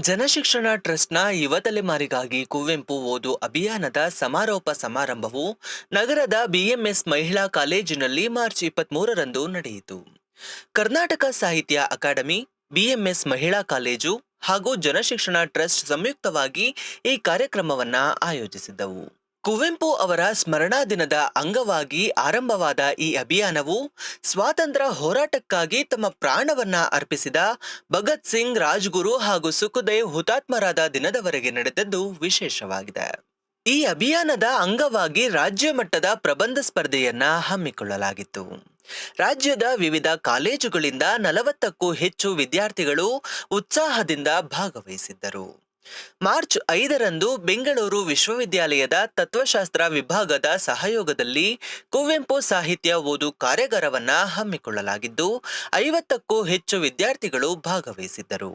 ಜನಶಿಕ್ಷಣ ಟ್ರಸ್ಟ್ನ ಯುವ ತಲೆಮಾರಿಗಾಗಿ ಕುವೆಂಪು ಓದು ಅಭಿಯಾನದ ಸಮಾರೋಪ ಸಮಾರಂಭವು ನಗರದ ಬಿಎಂಎಸ್ ಮಹಿಳಾ ಕಾಲೇಜಿನಲ್ಲಿ ಮಾರ್ಚ್ 23ರಂದು ನಡೆಯಿತು. ಕರ್ನಾಟಕ ಸಾಹಿತ್ಯ ಅಕಾಡೆಮಿ, ಬಿಎಂಎಸ್ ಮಹಿಳಾ ಕಾಲೇಜು ಹಾಗೂ ಜನಶಿಕ್ಷಣ ಟ್ರಸ್ಟ್ ಸಂಯುಕ್ತವಾಗಿ ಈ ಕಾರ್ಯಕ್ರಮವನ್ನ ಆಯೋಜಿಸಿದ್ದವು. ಕುವೆಂಪು ಅವರ ಸ್ಮರಣಾ ದಿನದ ಅಂಗವಾಗಿ ಆರಂಭವಾದ ಈ ಅಭಿಯಾನವು ಸ್ವಾತಂತ್ರ್ಯ ಹೋರಾಟಕ್ಕಾಗಿ ತಮ್ಮ ಪ್ರಾಣವನ್ನ ಅರ್ಪಿಸಿದ ಭಗತ್ ಸಿಂಗ್, ರಾಜ್ಗುರು ಹಾಗೂ ಸುಖದೇವ್ ಹುತಾತ್ಮರಾದ ದಿನದವರೆಗೆ ನಡೆದದ್ದು ವಿಶೇಷವಾಗಿದೆ. ಈ ಅಭಿಯಾನದ ಅಂಗವಾಗಿ ರಾಜ್ಯ ಮಟ್ಟದ ಪ್ರಬಂಧ ಸ್ಪರ್ಧೆಯನ್ನ ಹಮ್ಮಿಕೊಳ್ಳಲಾಗಿತ್ತು. ರಾಜ್ಯದ ವಿವಿಧ ಕಾಲೇಜುಗಳಿಂದ 40ಕ್ಕೂ ಹೆಚ್ಚು ವಿದ್ಯಾರ್ಥಿಗಳು ಉತ್ಸಾಹದಿಂದ ಭಾಗವಹಿಸಿದ್ದರು. ಮಾರ್ಚ್ 5ರಂದು ಬೆಂಗಳೂರು ವಿಶ್ವವಿದ್ಯಾಲಯದ ತತ್ವಶಾಸ್ತ್ರ ವಿಭಾಗದ ಸಹಯೋಗದಲ್ಲಿ ಕುವೆಂಪು ಸಾಹಿತ್ಯ ಓದು ಕಾರ್ಯಾಗಾರವನ್ನ ಹಮ್ಮಿಕೊಳ್ಳಲಾಗಿದ್ದು 50ಕ್ಕೂ ಹೆಚ್ಚು ವಿದ್ಯಾರ್ಥಿಗಳು ಭಾಗವಹಿಸಿದ್ದರು.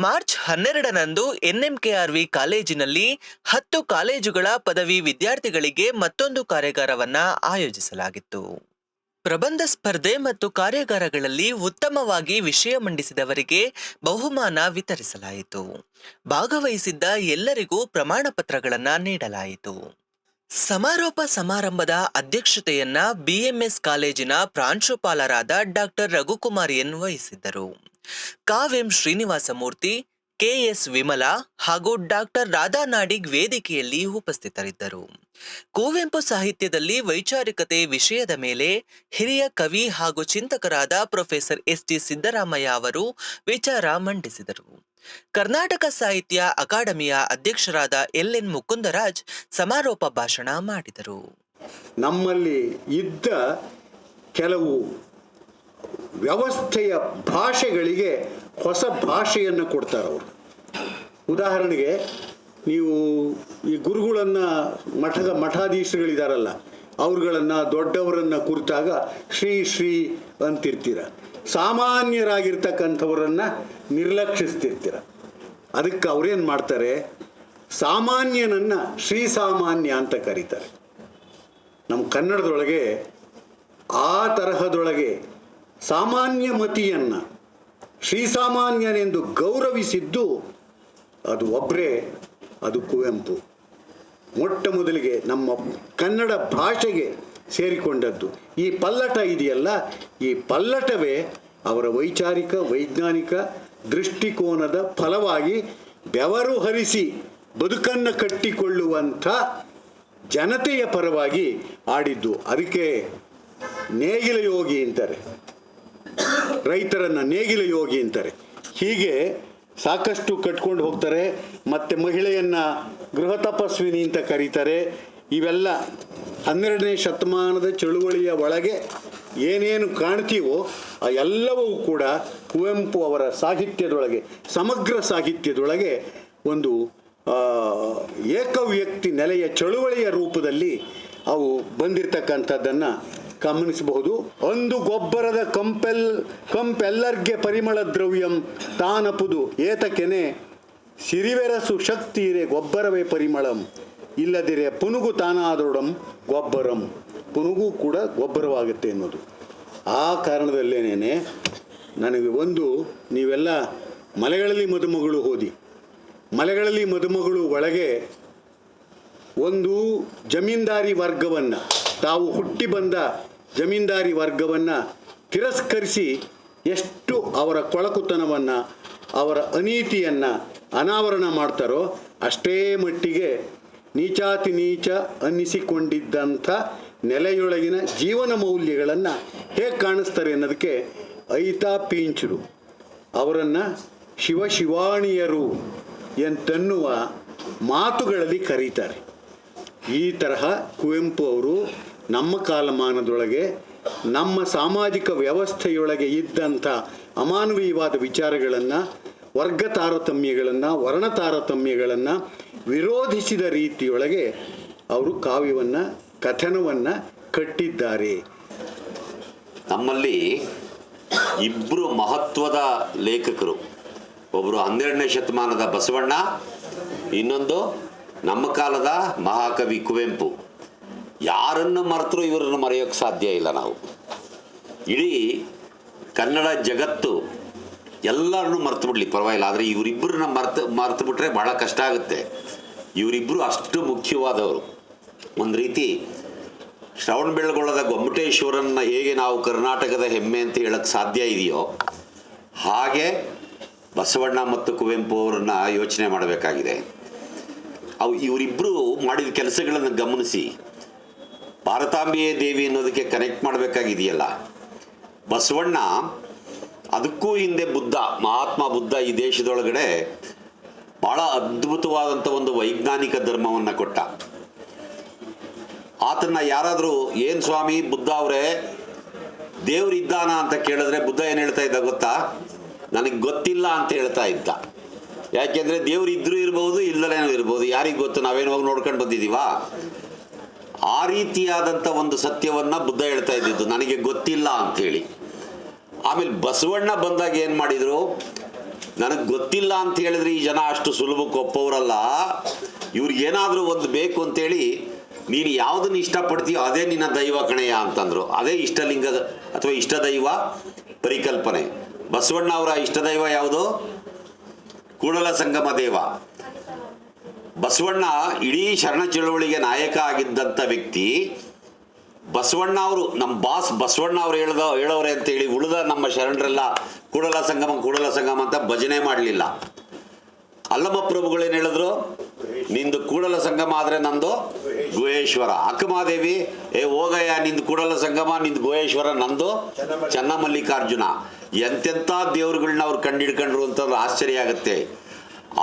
ಮಾರ್ಚ್ 12ರಂದು ಎನ್ಎಂಕೆಆರ್ವಿ ಕಾಲೇಜಿನಲ್ಲಿ 10 ಕಾಲೇಜುಗಳ ಪದವಿ ವಿದ್ಯಾರ್ಥಿಗಳಿಗೆ ಮತ್ತೊಂದು ಕಾರ್ಯಾಗಾರವನ್ನ ಆಯೋಜಿಸಲಾಗಿತ್ತು. ಪ್ರಬಂಧ ಸ್ಪರ್ಧೆ ಮತ್ತು ಕಾರ್ಯಾಗಾರಗಳಲ್ಲಿ ಉತ್ತಮವಾಗಿ ವಿಷಯ ಮಂಡಿಸಿದವರಿಗೆ ಬಹುಮಾನ ವಿತರಿಸಲಾಯಿತು. ಭಾಗವಹಿಸಿದ್ದ ಎಲ್ಲರಿಗೂ ಪ್ರಮಾಣ ಪತ್ರಗಳನ್ನು ನೀಡಲಾಯಿತು. ಸಮಾರೋಪ ಸಮಾರಂಭದ ಅಧ್ಯಕ್ಷತೆಯನ್ನ ಬಿಎಂಎಸ್ ಕಾಲೇಜಿನ ಪ್ರಾಂಶುಪಾಲರಾದ ಡಾಕ್ಟರ್ ರಘುಕುಮಾರ್ ಎನ್ ವಹಿಸಿದ್ದರು. ಕಾವ್ಯಂ ಶ್ರೀನಿವಾಸಮೂರ್ತಿ, ಕೆಎಸ್ ವಿಮಲಾ ಹಾಗೂ ಡಾಕ್ಟರ್ ರಾಧಾ ನಾಡಿಗ್ ವೇದಿಕೆಯಲ್ಲಿ ಉಪಸ್ಥಿತರಿದ್ದರು. ಕುವೆಂಪು ಸಾಹಿತ್ಯದಲ್ಲಿ ವೈಚಾರಿಕತೆ ವಿಷಯದ ಮೇಲೆ ಹಿರಿಯ ಕವಿ ಹಾಗೂ ಚಿಂತಕರಾದ ಪ್ರೊಫೆಸರ್ ಎಸ್.ಟಿ. ಸಿದ್ದರಾಮಯ್ಯ ಅವರು ವಿಚಾರ ಮಂಡಿಸಿದರು. ಕರ್ನಾಟಕ ಸಾಹಿತ್ಯ ಅಕಾಡೆಮಿಯ ಅಧ್ಯಕ್ಷರಾದ ಎಲ್.ಎನ್. ಮುಕುಂದರಾಜ್ ಸಮಾರೋಪ ಭಾಷಣ ಮಾಡಿದರು. ನಮ್ಮಲ್ಲಿ ಇದ್ದ ಕೆಲವು ವ್ಯವಸ್ಥೆಯ ಭಾಷೆಗಳಿಗೆ ಹೊಸ ಭಾಷೆಯನ್ನು ಕೊಡ್ತಾರೆ ಅವರು. ಉದಾಹರಣೆಗೆ ನೀವು ಈ ಗುರುಗಳನ್ನು ಮಠಾಧೀಶರುಗಳಿದಾರಲ್ಲ, ಅವ್ರುಗಳನ್ನು ದೊಡ್ಡವರನ್ನು ಕುರಿತಾಗ ಶ್ರೀ ಶ್ರೀ ಅಂತಿರ್ತೀರ. ಸಾಮಾನ್ಯರಾಗಿರ್ತಕ್ಕಂಥವರನ್ನು ನಿರ್ಲಕ್ಷಿಸ್ತಿರ್ತೀರ. ಅದಕ್ಕೆ ಅವ್ರೇನು ಮಾಡ್ತಾರೆ, ಸಾಮಾನ್ಯನನ್ನು ಶ್ರೀ ಸಾಮಾನ್ಯ ಅಂತ ಕರೀತಾರೆ. ನಮ್ಮ ಕನ್ನಡದೊಳಗೆ ಆ ತರಹದೊಳಗೆ ಸಾಮಾನ್ಯ ಮತಿಯನ್ನು ಶ್ರೀಸಾಮಾನ್ಯನೆಂದು ಗೌರವಿಸಿದ್ದು ಅದು ಒಬ್ಬರೇ, ಅದು ಕುವೆಂಪು. ಮೊಟ್ಟ ಮೊದಲಿಗೆ ನಮ್ಮ ಕನ್ನಡ ಭಾಷೆಗೆ ಸೇರಿಕೊಂಡದ್ದು ಈ ಪಲ್ಲಟ ಇದೆಯಲ್ಲ, ಈ ಪಲ್ಲಟವೇ ಅವರ ವೈಚಾರಿಕ ವೈಜ್ಞಾನಿಕ ದೃಷ್ಟಿಕೋನದ ಫಲವಾಗಿ ಬೆವರು ಹರಿಸಿ ಬದುಕನ್ನು ಕಟ್ಟಿಕೊಳ್ಳುವಂಥ ಜನತೆಯ ಪರವಾಗಿ ಆಡಿದ್ದು. ಅದಕ್ಕೆ ನೇಗಿಲ ಯೋಗಿ ಅಂತಾರೆ, ರೈತರನ್ನು ನೇಗಿಲ ಯೋಗಿ ಅಂತಾರೆ. ಹೀಗೆ ಸಾಕಷ್ಟು ಕಟ್ಕೊಂಡು ಹೋಗ್ತಾರೆ. ಮತ್ತು ಮಹಿಳೆಯನ್ನು ಗೃಹ ತಪಸ್ವಿನಿ ಅಂತ ಕರೀತಾರೆ. ಇವೆಲ್ಲ 12ನೇ ಶತಮಾನದ ಚಳುವಳಿಯ ಒಳಗೆ ಏನೇನು ಕಾಣ್ತೀವೋ ಆ ಎಲ್ಲವೂ ಕೂಡ ಕುವೆಂಪು ಅವರ ಸಾಹಿತ್ಯದೊಳಗೆ, ಸಮಗ್ರ ಸಾಹಿತ್ಯದೊಳಗೆ ಒಂದು ಏಕವ್ಯಕ್ತಿ ನೆಲೆಯ ಚಳುವಳಿಯ ರೂಪದಲ್ಲಿ ಅವು ಬಂದಿರತಕ್ಕಂಥದ್ದನ್ನು ಗಮನಿಸಬಹುದು. ಒಂದು ಗೊಬ್ಬರದ ಕಂಪೆಲ್ಲರ್ಗೆ ಪರಿಮಳ ದ್ರವ್ಯಂ ತಾನಪುದು ಏತಕೆನೆ ಸಿರಿವೆರಸು ಶಕ್ತಿರೆ ಗೊಬ್ಬರವೇ ಪರಿಮಳಂ ಇಲ್ಲದಿರೆ ಪುನುಗು ತಾನಾದೊಡಂ ಗೊಬ್ಬರಂ. ಪುನುಗು ಕೂಡ ಗೊಬ್ಬರವಾಗುತ್ತೆ ಅನ್ನೋದು. ಆ ಕಾರಣದಲ್ಲೇನೇ ನನಗೆ ನೀವೆಲ್ಲ ಮಲೆಗಳಲ್ಲಿ ಮದುಮಗಳು ಓದಿ. ಮಲೆಗಳಲ್ಲಿ ಮದುಮಗಳು ಒಳಗೆ ಒಂದು ಜಮೀನ್ದಾರಿ ವರ್ಗವನ್ನು, ತಾವು ಹುಟ್ಟಿ ಬಂದ ಜಮೀನ್ದಾರಿ ವರ್ಗವನ್ನು ತಿರಸ್ಕರಿಸಿ ಎಷ್ಟು ಅವರ ಕೊಳಕುತನವನ್ನು, ಅವರ ಅನೀತಿಯನ್ನು ಅನಾವರಣ ಮಾಡ್ತಾರೋ ಅಷ್ಟೇ ಮಟ್ಟಿಗೆ ನೀಚಾತಿ ನೀಚ ಅನ್ನಿಸಿಕೊಂಡಿದ್ದಂಥ ನೆಲೆಯೊಳಗಿನ ಜೀವನ ಮೌಲ್ಯಗಳನ್ನು ಹೇಗೆ ಕಾಣಿಸ್ತಾರೆ ಅನ್ನೋದಕ್ಕೆ ಐತಾ ಪೀಂಚರು ಅವರನ್ನು ಶಿವಶಿವಾಣಿಯರು ಎಂತನ್ನುವ ಮಾತುಗಳಲ್ಲಿ ಕರೀತಾರೆ. ಈ ತರಹ ಕುವೆಂಪು ಅವರು ನಮ್ಮ ಕಾಲಮಾನದೊಳಗೆ ನಮ್ಮ ಸಾಮಾಜಿಕ ವ್ಯವಸ್ಥೆಯೊಳಗೆ ಇದ್ದಂಥ ಅಮಾನವೀಯವಾದ ವಿಚಾರಗಳನ್ನು, ವರ್ಗ ತಾರತಮ್ಯಗಳನ್ನು, ವರ್ಣ ತಾರತಮ್ಯಗಳನ್ನು ವಿರೋಧಿಸಿದ ರೀತಿಯೊಳಗೆ ಅವರು ಕಾವ್ಯವನ್ನು, ಕಥನವನ್ನು ಕಟ್ಟಿದ್ದಾರೆ. ನಮ್ಮಲ್ಲಿ ಇಬ್ಬರು ಮಹತ್ವದ ಲೇಖಕರು, ಒಬ್ಬರು 12ನೇ ಶತಮಾನದ ಬಸವಣ್ಣ, ಇನ್ನೊಂದು ನಮ್ಮ ಕಾಲದ ಮಹಾಕವಿ ಕುವೆಂಪು. ಯಾರನ್ನು ಮರೆತರೂ ಇವರನ್ನು ಮರೆಯೋಕ್ಕೆ ಸಾಧ್ಯ ಇಲ್ಲ. ನಾವು ಇಡೀ ಕನ್ನಡ ಜಗತ್ತು ಎಲ್ಲರನ್ನೂ ಮರ್ತು ಬಿಡಲಿ ಪರವಾಗಿಲ್ಲ, ಆದರೆ ಇವರಿಬ್ಬರನ್ನ ಮರ್ತು ಬಿಟ್ರೆ ಭಾಳ ಕಷ್ಟ ಆಗುತ್ತೆ. ಇವರಿಬ್ಬರು ಅಷ್ಟು ಮುಖ್ಯವಾದವರು. ಒಂದು ರೀತಿ ಶ್ರವಣಬೆಳಗೊಳದ ಗೊಮ್ಮಟೇಶ್ವರನ್ನ ಹೇಗೆ ನಾವು ಕರ್ನಾಟಕದ ಹೆಮ್ಮೆ ಅಂತ ಹೇಳಕ್ಕೆ ಸಾಧ್ಯ ಇದೆಯೋ, ಹಾಗೆ ಬಸವಣ್ಣ ಮತ್ತು ಕುವೆಂಪು ಅವರನ್ನ ಯೋಚನೆ ಮಾಡಬೇಕಾಗಿದೆ. ಇವರಿಬ್ಬರು ಮಾಡಿದ ಕೆಲಸಗಳನ್ನು ಗಮನಿಸಿ ಭಾರತಾಂಬೆಯೇ ದೇವಿ ಅನ್ನೋದಕ್ಕೆ ಕನೆಕ್ಟ್ ಮಾಡಬೇಕಾಗಿದೆಯಲ್ಲ. ಬಸವಣ್ಣ ಅದಕ್ಕೂ ಹಿಂದೆ ಮಹಾತ್ಮ ಬುದ್ಧ ಈ ದೇಶದೊಳಗಡೆ ಭಾಳ ಅದ್ಭುತವಾದಂಥ ಒಂದು ವೈಜ್ಞಾನಿಕ ಧರ್ಮವನ್ನು ಕೊಟ್ಟ. ಆತನ್ನ ಯಾರಾದರೂ ಏನು ಸ್ವಾಮಿ ಬುದ್ಧ ಅವರೇ ದೇವರಿದ್ದಾನ ಅಂತ ಕೇಳಿದ್ರೆ ಬುದ್ಧ ಏನು ಹೇಳ್ತಾ ಇದ್ದ ಗೊತ್ತಾ? ನನಗೆ ಗೊತ್ತಿಲ್ಲ ಅಂತ ಹೇಳ್ತಾ ಇದ್ದ. ಯಾಕೆಂದರೆ ದೇವ್ರು ಇದ್ರೂ ಇರ್ಬೋದು, ಇಲ್ಲದೇನೋ ಇರ್ಬೋದು, ಯಾರಿಗೆ ಗೊತ್ತು, ನಾವೇನು ಹೋಗಿ ನೋಡ್ಕೊಂಡು ಬಂದಿದ್ದೀವಾ? ಆ ರೀತಿಯಾದಂಥ ಒಂದು ಸತ್ಯವನ್ನು ಬುದ್ಧ ಹೇಳ್ತಾ ಇದ್ದಿದ್ದು, ನನಗೆ ಗೊತ್ತಿಲ್ಲ ಅಂಥೇಳಿ. ಆಮೇಲೆ ಬಸವಣ್ಣ ಬಂದಾಗ ಏನು ಮಾಡಿದರು? ನನಗೆ ಗೊತ್ತಿಲ್ಲ ಅಂತ ಹೇಳಿದ್ರೆ ಈ ಜನ ಅಷ್ಟು ಸುಲಭಕ್ಕೆ ಒಪ್ಪೋರಲ್ಲ, ಇವ್ರಿಗೇನಾದರೂ ಒಂದು ಬೇಕು ಅಂತೇಳಿ ನೀನು ಯಾವುದನ್ನು ಇಷ್ಟಪಡ್ತೀಯೋ ಅದೇ ನಿನ್ನ ದೈವ ಕಣೆಯ ಅಂತಂದರು. ಅದೇ ಇಷ್ಟಲಿಂಗ ಅಥವಾ ಇಷ್ಟದೈವ ಪರಿಕಲ್ಪನೆ. ಬಸವಣ್ಣ ಅವರ ಇಷ್ಟದೈವ ಯಾವುದು? ಕೂಡಲ ಸಂಗಮ ದೇವ. ಬಸವಣ್ಣ ಇಡೀ ಶರಣ ಚಳವಳಿಗೆ ನಾಯಕ ಆಗಿದ್ದಂಥ ವ್ಯಕ್ತಿ. ಬಸವಣ್ಣ ಅವರು ನಮ್ಮ ಬಾಸ್ ಬಸವಣ್ಣ ಅವರು ಹೇಳೋರೆ ಅಂತೇಳಿ ಉಳಿದ ನಮ್ಮ ಶರಣರೆಲ್ಲ ಕೂಡಲ ಸಂಗಮ ಅಂತ ಭಜನೆ ಮಾಡಲಿಲ್ಲ. ಅಲ್ಲಮ ಪ್ರಭುಗಳೇನು ಹೇಳಿದ್ರು? ನಿಂದು ಕೂಡಲ ಸಂಗಮ ಆದರೆ ನಂದು ಗುಹೇಶ್ವರ. ಅಕ್ಕಮಾದೇವಿ ಹೋಗಯ್ಯ, ನಿಂದು ಕೂಡಲ ಸಂಗಮ, ನಿಂದು ಗುಹೇಶ್ವರ, ನಂದು ಚನ್ನಮಲ್ಲಿಕಾರ್ಜುನ. ಎಂತೆಂಥ ದೇವರುಗಳನ್ನ ಅವ್ರು ಕಂಡಿಡ್ಕೊಂಡ್ರು ಅಂತಂದ್ರೆ ಆಶ್ಚರ್ಯ ಆಗುತ್ತೆ.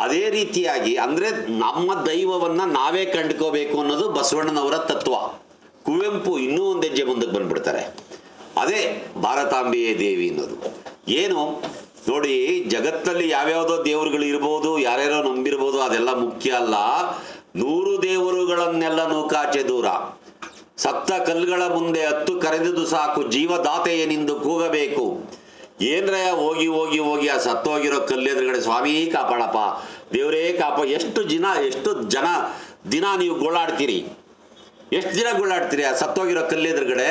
ಅದೇ ರೀತಿಯಾಗಿ ಅಂದರೆ ನಮ್ಮ ದೈವವನ್ನು ನಾವೇ ಕಂಡುಕೋಬೇಕು ಅನ್ನೋದು ಬಸವಣ್ಣನವರ ತತ್ವ. ಕುವೆಂಪು ಇನ್ನೂ ಒಂದು ಹೆಜ್ಜೆ ಮುಂದಕ್ಕೆ ಬಂದ್ಬಿಡ್ತಾರೆ. ಅದೇ ಭಾರತಾಂಬೆಯೇ ದೇವಿ ಅನ್ನೋದು. ಏನು ನೋಡಿ, ಜಗತ್ತಲ್ಲಿ ಯಾವ್ಯಾವುದೋ ದೇವರುಗಳು ಇರ್ಬೋದು, ಯಾರ್ಯಾರೋ ನಂಬಿರ್ಬೋದು, ಅದೆಲ್ಲ ಮುಖ್ಯ ಅಲ್ಲ. 100 ದೇವರುಗಳನ್ನೆಲ್ಲ ನೂಕಾಚೆ ದೂರ, ಸತ್ತ ಕಲ್ಲುಗಳ ಮುಂದೆ ಹತ್ತು ಕರೆದುದು ಸಾಕು, ಜೀವದಾತೆಯನೆಂದು ಕೂಗಬೇಕು. ಏನ್ರಯ್ಯ ಹೋಗಿ ಹೋಗಿ ಹೋಗಿ ಆ ಸತ್ತೋಗಿರೋ ಕಲ್ಲೆದುರುಗಡೆ ಸ್ವಾಮಿ ಕಾಪಾಡಪ್ಪ, ದೇವರೇ ಎಷ್ಟು ಜನ ದಿನ ನೀವು ಗೋಳಾಡ್ತೀರಿ? ಎಷ್ಟು ದಿನ ಗೋಳಾಡ್ತೀರಿ ಆ ಸತ್ತೋಗಿರೋ ಕಲ್ಲೆದುರುಗಡೆ?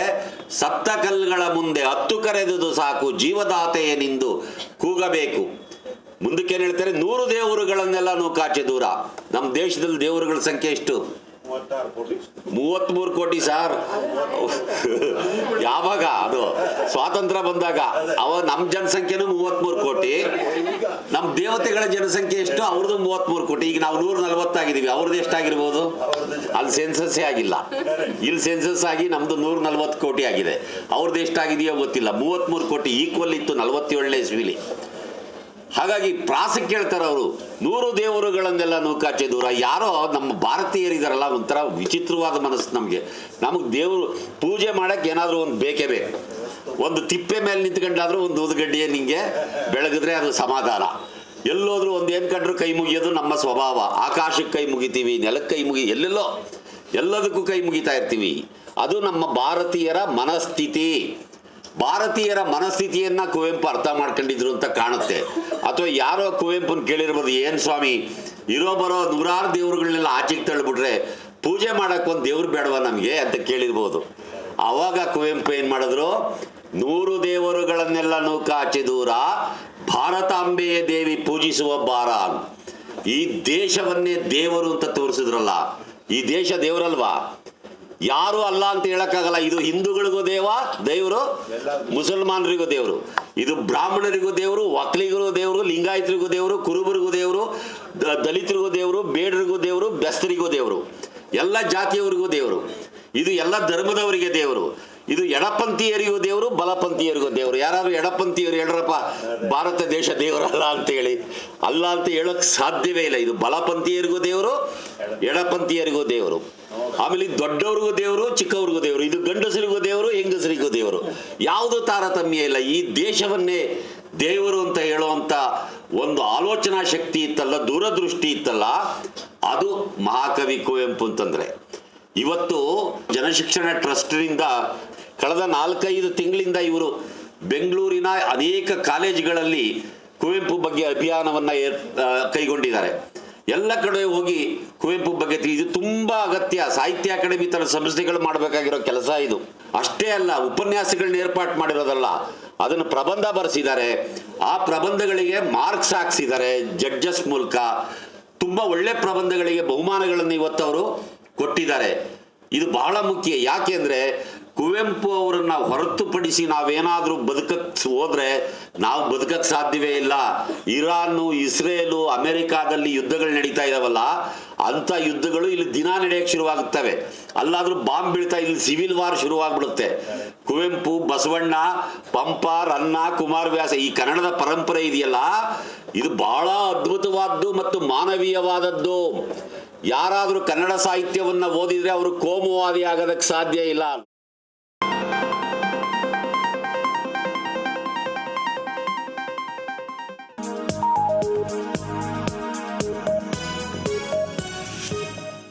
ಸತ್ತ ಕಲ್ಲುಗಳ ಮುಂದೆ ಹತ್ತು ಕರೆದುದು ಸಾಕು, ಜೀವದಾತೆಯನೆಂದು ಕೂಗಬೇಕು. ಮುಂದಕ್ಕೇನು ಹೇಳ್ತಾರೆ? 100 ದೇವರುಗಳನ್ನೆಲ್ಲ ನೂಕಾಚೆ ದೂರ. ನಮ್ಮ ದೇಶದಲ್ಲಿ ದೇವರುಗಳ ಸಂಖ್ಯೆ ಎಷ್ಟು? 33 ಕೋಟಿ ಸಾರ್. ಯಾವಾಗ? ಅದು ಸ್ವಾತಂತ್ರ್ಯ ಬಂದಾಗ ನಮ್ಮ ಜನಸಂಖ್ಯೆನೂ 33 ಕೋಟಿ. ನಮ್ಮ ದೇವತೆಗಳ ಜನಸಂಖ್ಯೆ ಎಷ್ಟು? ಅವ್ರದ್ದು 33 ಕೋಟಿ. ಈಗ ನಾವು 140 ಆಗಿದ್ದೀವಿ. ಅವ್ರದ್ದು ಎಷ್ಟಾಗಿರ್ಬೋದು? ಅಲ್ಲಿ ಸೆನ್ಸಸ್ಸೇ ಆಗಿಲ್ಲ. ಇಲ್ಲಿ ಸೆನ್ಸಸ್ ಆಗಿ ನಮ್ದು 140 ಕೋಟಿ ಆಗಿದೆ. ಅವ್ರದ್ದು ಎಷ್ಟಾಗಿದೆಯೋ ಗೊತ್ತಿಲ್ಲ. 33 ಕೋಟಿ ಈಕ್ವಲ್ ಇತ್ತು 47ನೇ ಇಸ್ವಿಲಿ. ಹಾಗಾಗಿ ಪ್ರಾಸಕ್ಕೆ ಹೇಳ್ತಾರೆ ಅವರು, 100 ದೇವರುಗಳನ್ನೆಲ್ಲ ನೂಕಾಚೆ ದೂರ. ಯಾರೋ ನಮ್ಮ ಭಾರತೀಯರಿದಾರಲ್ಲ, ಒಂಥರ ವಿಚಿತ್ರವಾದ ಮನಸ್ಸು ನಮಗೆ ದೇವರು ಪೂಜೆ ಮಾಡೋಕ್ಕೆ ಏನಾದರೂ ಒಂದು ಬೇಕೇ ಬೇಕು. ಒಂದು ತಿಪ್ಪೆ ಮೇಲೆ ನಿಂತ್ಕೊಂಡಾದ್ರೂ ಒಂದು ಊದುಗಡ್ಡಿಯೇ ನಿಂಗೆ ಬೆಳಗಿದ್ರೆ ಅದು ಸಮಾಧಾನ. ಎಲ್ಲೋದ್ರೂ ಒಂದು ಏನು ಕಂಡ್ರು ಕೈ ಮುಗಿಯೋದು ನಮ್ಮ ಸ್ವಭಾವ. ಆಕಾಶಕ್ಕೆ ಕೈ ಮುಗಿತೀವಿ, ನೆಲಕ್ಕೆ ಕೈ ಎಲ್ಲದಕ್ಕೂ ಕೈ ಮುಗಿತಾ ಇರ್ತೀವಿ. ಅದು ನಮ್ಮ ಭಾರತೀಯರ ಮನಸ್ಥಿತಿ. ಭಾರತೀಯರ ಮನಸ್ಥಿತಿಯನ್ನು ಕುವೆಂಪು ಅರ್ಥ ಮಾಡ್ಕೊಂಡಿದ್ರು ಅಂತ ಕಾಣುತ್ತೆ. ಅಥವಾ ಯಾರೋ ಕುವೆಂಪುನ ಕೇಳಿರ್ಬೋದು, ಏನು ಸ್ವಾಮಿ ಬರೋ 100 ದೇವರುಗಳನ್ನೆಲ್ಲ ಆಚೆಗೆ ತಳ್ಳಿಬಿಟ್ರೆ ಪೂಜೆ ಮಾಡೋಕ್ಕೊಂದು ದೇವ್ರು ಬೇಡವಾ ನಮಗೆ ಅಂತ ಕೇಳಿರ್ಬೋದು. ಆವಾಗ ಕುವೆಂಪು ಏನು ಮಾಡಿದ್ರು? 100 ದೇವರುಗಳನ್ನೆಲ್ಲ ನೂಕಾಚೆ ದೂರ, ಭಾರತಾಂಬೆಯ ದೇವಿ ಪೂಜಿಸುವ ಬಾರ. ಈ ದೇಶವನ್ನೇ ದೇವರು ಅಂತ ತೋರಿಸಿದ್ರಲ್ಲ. ಈ ದೇಶ ದೇವರಲ್ವಾ? ಯಾರು ಅಲ್ಲ ಅಂತ ಹೇಳಕ್ಕಾಗಲ್ಲ. ಇದು ಹಿಂದೂಗಳಿಗೂ ದೇವರು, ಮುಸಲ್ಮಾನರಿಗೂ ದೇವರು, ಇದು ಬ್ರಾಹ್ಮಣರಿಗೂ ದೇವರು, ಒಕ್ಕಲಿಗರಿಗೂ ದೇವರು, ಲಿಂಗಾಯತರಿಗೂ ದೇವರು, ಕುರುಬರಿಗೂ ದೇವರು, ದಲಿತರಿಗೂ ದೇವರು, ಬೇಡರಿಗೂ ದೇವರು, ಬೆಸ್ತರಿಗೂ ದೇವರು, ಎಲ್ಲ ಜಾತಿಯವರಿಗೂ ದೇವರು. ಇದು ಎಲ್ಲ ಧರ್ಮದವರಿಗೆ ದೇವರು. ಇದು ಎಡಪಂಥೀಯರಿಗೂ ದೇವರು, ಬಲಪಂಥೀಯರಿಗೂ ದೇವರು. ಯಾರಾದ್ರೂ ಎಡಪಂಥೀಯರು ಹೇಳ್ರಪ್ಪ ಭಾರತ ದೇಶ ದೇವರಲ್ಲ ಅಂತೇಳಿ? ಅಲ್ಲ ಅಂತ ಹೇಳೋಕ್ಕೆ ಸಾಧ್ಯವೇ ಇಲ್ಲ. ಇದು ಬಲಪಂಥೀಯರಿಗೂ ದೇವರು, ಎಡಪಂಥೀಯರಿಗೂ ದೇವರು. ಆಮೇಲೆ ದೊಡ್ಡವ್ರಿಗೂ ದೇವರು, ಚಿಕ್ಕವ್ರಿಗೂ ದೇವರು. ಇದು ಗಂಡಸರಿಗೂ ದೇವರು, ಹೆಂಗಸರಿಗೂ ದೇವರು. ಯಾವುದು ತಾರತಮ್ಯ ಇಲ್ಲ. ಈ ದೇಶವನ್ನೇ ದೇವರು ಅಂತ ಹೇಳುವಂಥ ಒಂದು ಆಲೋಚನಾ ಶಕ್ತಿ ಇತ್ತಲ್ಲ, ದೂರದೃಷ್ಟಿ ಇತ್ತಲ್ಲ, ಅದು ಮಹಾಕವಿ ಕುವೆಂಪು ಅಂತಂದರೆ. ಇವತ್ತು ಜನಶಿಕ್ಷಣ ಟ್ರಸ್ಟ್ನಿಂದ ಕಳೆದ 4-5 ತಿಂಗಳಿಂದ ಇವರು ಬೆಂಗಳೂರಿನ ಅನೇಕ ಕಾಲೇಜುಗಳಲ್ಲಿ ಕುವೆಂಪು ಬಗ್ಗೆ ಅಭಿಯಾನವನ್ನು ಕೈಗೊಂಡಿದ್ದಾರೆ. ಎಲ್ಲ ಕಡೆ ಹೋಗಿ ಕುವೆಂಪು ಬಗ್ಗೆ ಇದು ತುಂಬಾ ಅಗತ್ಯ. ಸಾಹಿತ್ಯ ಅಕಾಡೆಮಿ ತರ ಸಂಸ್ಥೆಗಳು ಮಾಡಬೇಕಾಗಿರೋ ಕೆಲಸ ಇದು. ಅಷ್ಟೇ ಅಲ್ಲ, ಉಪನ್ಯಾಸಗಳನ್ನ ಏರ್ಪಾಟ್ ಮಾಡಿರೋದಲ್ಲ, ಅದನ್ನು ಪ್ರಬಂಧ ಬರೆಸಿದ್ದಾರೆ. ಆ ಪ್ರಬಂಧಗಳಿಗೆ ಮಾರ್ಕ್ಸ್ ಹಾಕ್ಸಿದ್ದಾರೆ ಜಡ್ಜಸ್ ಮೂಲಕ. ತುಂಬಾ ಒಳ್ಳೆ ಪ್ರಬಂಧಗಳಿಗೆ ಬಹುಮಾನಗಳನ್ನು ಇವತ್ತು ಅವರು ಕೊಟ್ಟಿದ್ದಾರೆ. ಇದು ಬಹಳ ಮುಖ್ಯ. ಯಾಕೆಂದ್ರೆ ಕುವೆಂಪು ಅವರನ್ನ ಹೊರತುಪಡಿಸಿ ನಾವೇನಾದ್ರೂ ಬದುಕಕ್ಕೆ ಹೋದ್ರೆ ನಾವು ಬದುಕಕ್ಕೆ ಸಾಧ್ಯವೇ ಇಲ್ಲ. ಇರಾನು, ಇಸ್ರೇಲು, ಅಮೆರಿಕಾದಲ್ಲಿ ಯುದ್ಧಗಳು ನಡೀತಾ ಇದಾವಲ್ಲ, ಅಂತ ಯುದ್ಧಗಳು ಇಲ್ಲಿ ದಿನ ನಡೆಯಕ್ಕೆ ಶುರುವಾಗುತ್ತವೆ. ಅಲ್ಲಾದ್ರೂ ಬಾಂಬ್ ಬೀಳ್ತಾ ಇಲ್ಲಿ ಸಿವಿಲ್ ವಾರ್ ಶುರುವಾಗ್ಬಿಡುತ್ತೆ. ಕುವೆಂಪು, ಬಸವಣ್ಣ, ಪಂಪ, ರನ್ನ, ಕುಮಾರವ್ಯಾಸ, ಈ ಕನ್ನಡದ ಪರಂಪರೆ ಇದೆಯಲ್ಲ, ಇದು ಬಹಳ ಅದ್ಭುತವಾದ್ದು ಮತ್ತು ಮಾನವೀಯವಾದದ್ದು. ಯಾರಾದ್ರೂ ಕನ್ನಡ ಸಾಹಿತ್ಯವನ್ನ ಓದಿದ್ರೆ ಅವರು ಕೋಮುವಾದಿ ಆಗೋದಕ್ಕೆ ಸಾಧ್ಯ ಇಲ್ಲ.